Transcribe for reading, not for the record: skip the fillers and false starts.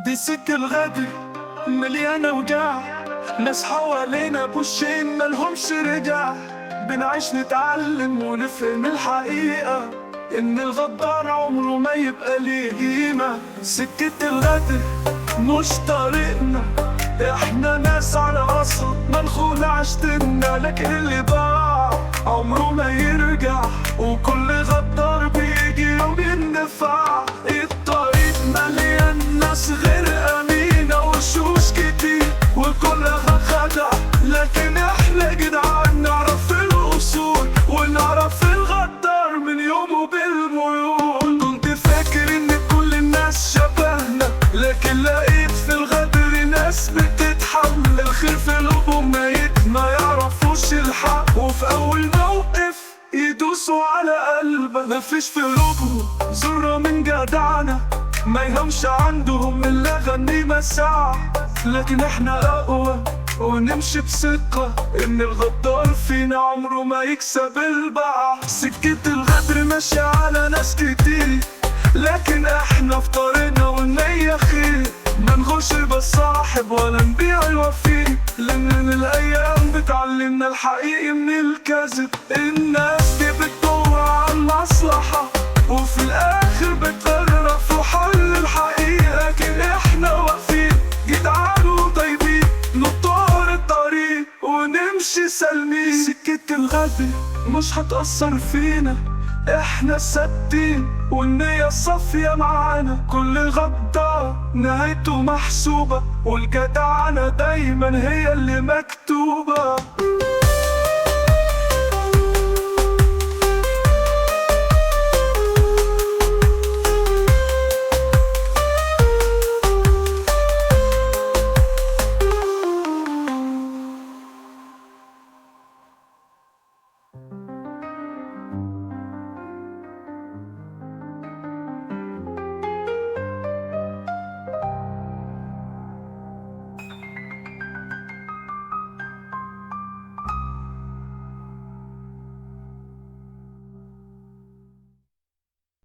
دي سكة الغدر مليانة وجع، ناس حوالينا بوشين ملهمش رجع. بنعيش نتعلم ونفهم الحقيقة إن الغدار عمره ما يبقى ليه قيمة. سكة الغدر مش طريقنا، احنا ناس على أصل منخولة عشتنا. لكن اللي ضاع عمره ما يرجع، وكل غدار بيجي يوم يندفع. الطريق مليان ناس غير أمينة وشوش كتير وكلها خدع، لكن احنا جدعان نعرف الأصول ونعرف الغدار من يومه بالميول. كنت فاكر إن كل الناس شبهنا، لكن لقيت في الغدر ناس بتتحمل الخير في قلوبهم ميت، ما يعرفوش الحق وفي أول موقف يدوسوا على قلبك. مفيش في قلوبهم ذرة من جدعنا، ما يهمش عندهم إلا غنيمة ساعة. لكن احنا أقوى ونمشي بثقة إن الغدار فينا عمره ما يكسب الباع. سكة الغدر ماشية على ناس كتير، لكن احنا في طريقنا والنية خير. ما نغش بالصاحب ولا نبيع الوفي، لأن الأيام بتعلمنا الحقيقي من الكذب. الناس دي بتدور على المصلحة وفي الآخر بتغرق في حل الحقيقة. لكن احنا واقفين جدعان وطيبين، نطور الطريق ونمشي سالمين. سكة الغدر مش هتأثر فينا، احنا ثابتين والنية صافية معانا. كل غدار نهايته محسوبة، والجدعنة دايما هي اللي مكتوبة.